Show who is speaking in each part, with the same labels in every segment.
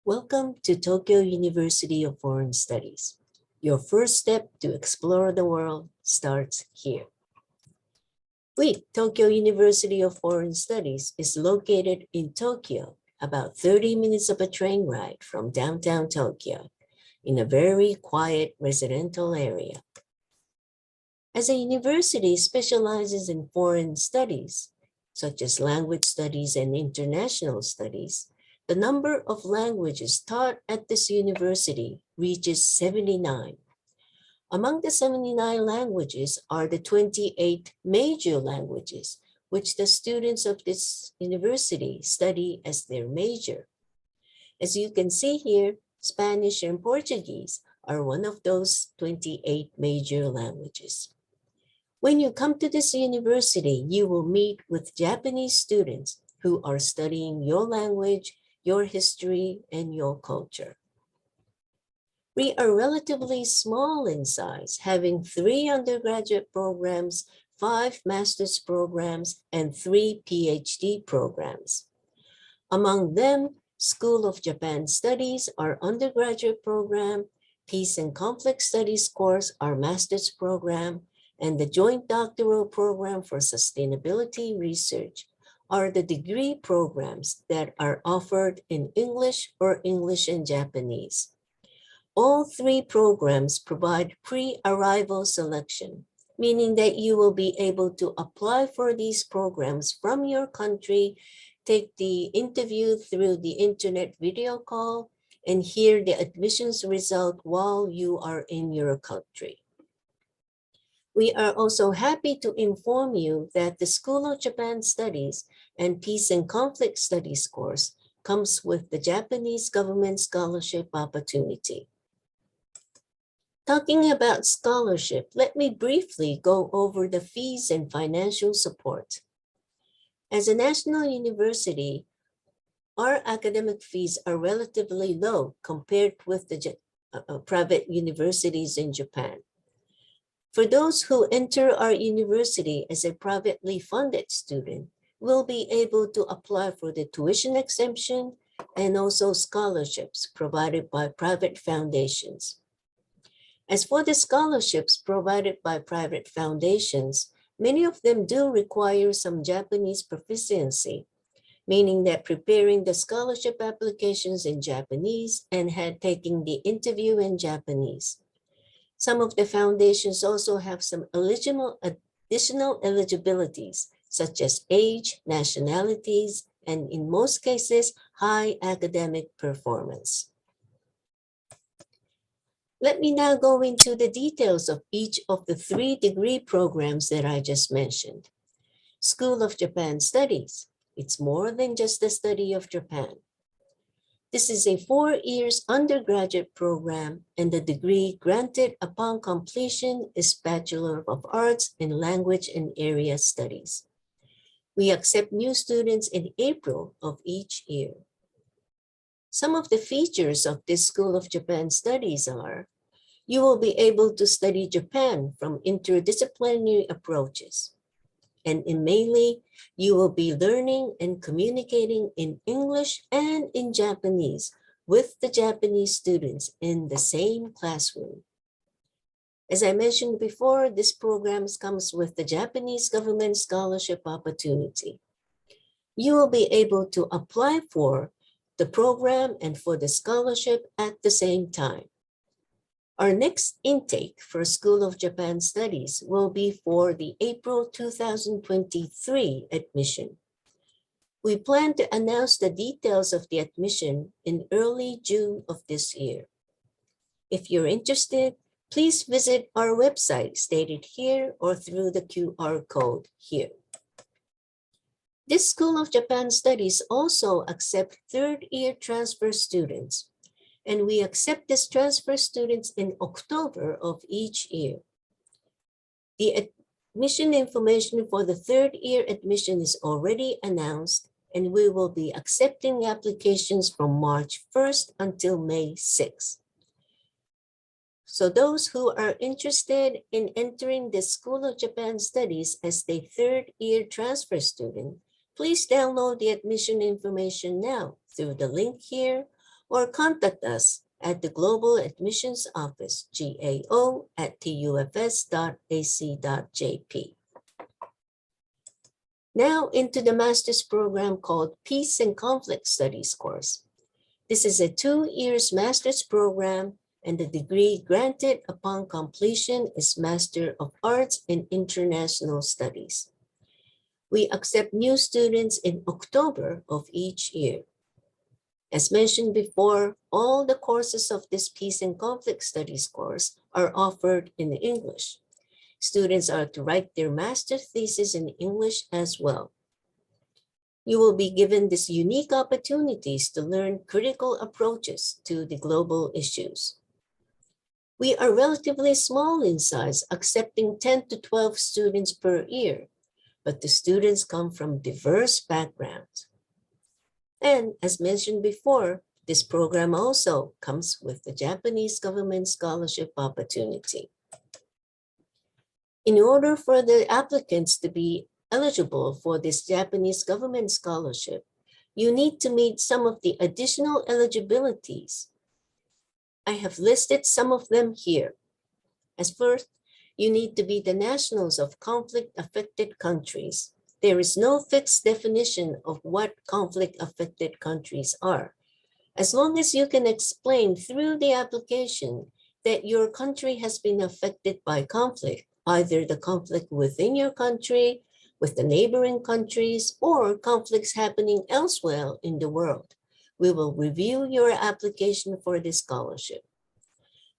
Speaker 1: Welcome to Tokyo University of Foreign Studies. Your first step to explore the world starts here. Tokyo University of Foreign Studies is located in Tokyo, about 30 minutes of a train ride from downtown Tokyo, in a very quiet residential area. As a university specializes in foreign studies, such as language studies and international studies, the number of languages taught at this university reaches 79. Among the 79 languages are the 28 major languages, which the students of this university study as their major. As you can see here, Spanish and Portuguese are one of those 28 major languages. When you come to this university, you will meet with Japanese students who are studying your language, your history, and your culture. We are relatively small in size, having 3 undergraduate programs, 5 master's programs, and 3 PhD programs. Among them, School of Japan Studies, our undergraduate program, Peace and Conflict Studies course, our master's program, and the Joint Doctoral Program for Sustainability Research are the degree programs that are offered in English or English and Japanese. All 3 programs provide pre-arrival selection, meaning that you will be able to apply for these programs from your country, take the interview through the internet video call, and hear the admissions result while you are in your country. We are also happy to inform you that the School of Japan Studies and Peace and Conflict Studies course comes with the Japanese government scholarship opportunity. Talking about scholarship, let me briefly go over the fees and financial support. As a national university, our academic fees are relatively low compared with the private universities in Japan. For those who enter our university as a privately funded student, will be able to apply for the tuition exemption and also scholarships provided by private foundations. As for the scholarships provided by private foundations, many of them do require some Japanese proficiency, meaning that preparing the scholarship applications in Japanese and taking the interview in Japanese. Some of the foundations also have some additional eligibilities, such as age, nationalities, and in most cases, high academic performance. Let me now go into the details of each of the 3 degree programs that I just mentioned. School of Japan Studies. It's more than just the study of Japan. This is a 4 years undergraduate program, and the degree granted upon completion is Bachelor of Arts in Language and Area Studies. We accept new students in April of each year. Some of the features of this School of Japan Studies are, you will be able to study Japan from interdisciplinary approaches. And mainly, you will be learning and communicating in English and in Japanese with the Japanese students in the same classroom. As I mentioned before, this program comes with the Japanese government scholarship opportunity. You will be able to apply for the program and for the scholarship at the same time. Our next intake for School of Japan Studies will be for the April 2023 admission. We plan to announce the details of the admission in early June of this year. If you're interested, please visit our website stated here or through the QR code here. This School of Japan Studies also accepts 3rd-year transfer students, and we accept these transfer students in October of each year. The admission information for the 3rd-year admission is already announced, and we will be accepting applications from March 1st until May 6th. So those who are interested in entering the School of Japan Studies as the 3rd-year transfer student, please download the admission information now through the link here, or contact us at the Global Admissions Office, gao@tufs.ac.jp. Now into the master's program called Peace and Conflict Studies course. This is a 2 years master's program, and the degree granted upon completion is Master of Arts in International Studies. We accept new students in October of each year. As mentioned before, all the courses of this Peace and Conflict Studies course are offered in English. Students are to write their master's thesis in English as well. You will be given these unique opportunities to learn critical approaches to the global issues. We are relatively small in size, accepting 10 to 12 students per year, but the students come from diverse backgrounds. And as mentioned before, this program also comes with the Japanese government scholarship opportunity. In order for the applicants to be eligible for this Japanese government scholarship, you need to meet some of the additional eligibilities. I have listed some of them here. As first, you need to be the nationals of conflict-affected countries. There is no fixed definition of what conflict-affected countries are. As long as you can explain through the application that your country has been affected by conflict, either the conflict within your country, with the neighboring countries, or conflicts happening elsewhere in the world, we will review your application for this scholarship.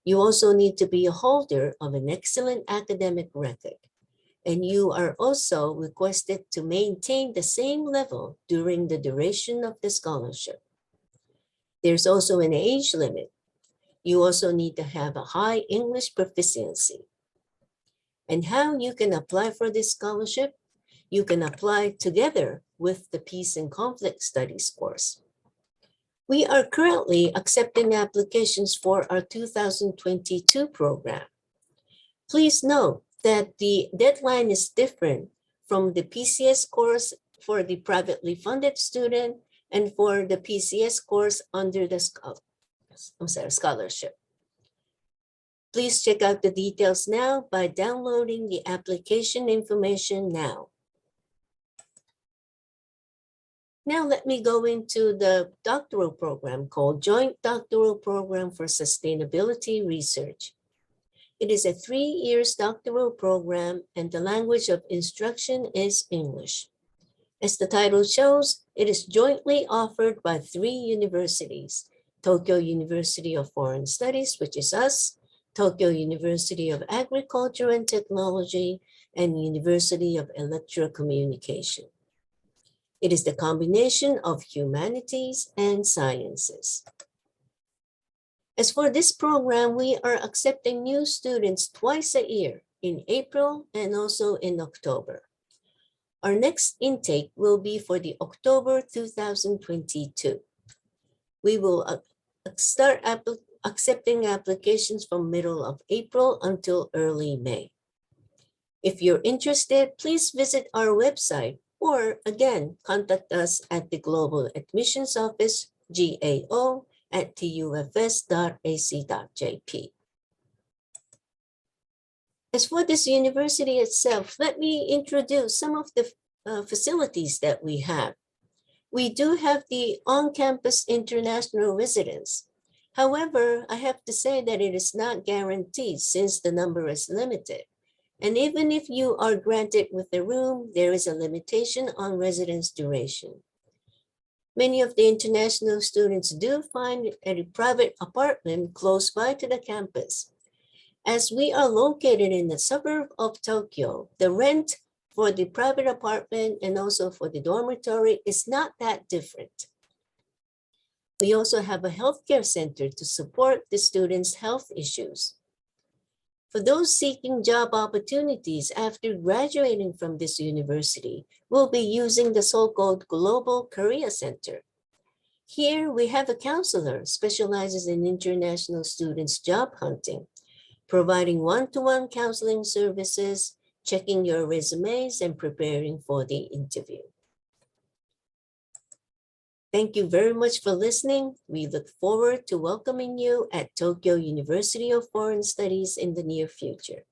Speaker 1: You also need to be a holder of an excellent academic record, and you are also requested to maintain the same level during the duration of the scholarship. There's also an age limit. You also need to have a high English proficiency. And how you can apply for this scholarship? You can apply together with the Peace and Conflict Studies course. We are currently accepting applications for our 2022 program. Please note that the deadline is different from the PCS course for the privately funded student and for the PCS course under the scholarship. Please check out the details now by downloading the application information now. Now let me go into the doctoral program called Joint Doctoral Program for Sustainability Research. It is a 3 years doctoral program, and the language of instruction is English. As the title shows, it is jointly offered by 3 universities: Tokyo University of Foreign Studies, which is us, Tokyo University of Agriculture and Technology, and University of Electrocommunication. It is the combination of humanities and sciences. As for this program, we are accepting new students twice a year, in April and also in October. Our next intake will be for the October 2022. We will start accepting applications from middle of April until early May. If you're interested, please visit our website, or again, contact us at the Global Admissions Office, gao@tufs.ac.jp. As for this university itself, let me introduce some of the facilities that we have. We do have the on-campus international residence. However, I have to say that it is not guaranteed since the number is limited. And even if you are granted with a room, there is a limitation on residence duration. Many of the international students do find a private apartment close by to the campus. As we are located in the suburb of Tokyo, the rent for the private apartment and also for the dormitory is not that different. We also have a healthcare center to support the students' health issues. For those seeking job opportunities after graduating from this university, we'll be using the so-called Global Career Center. Here, we have a counselor specializes in international students' job hunting, providing one-to-one counseling services, checking your resumes, and preparing for the interview. Thank you very much for listening. We look forward to welcoming you at Tokyo University of Foreign Studies in the near future.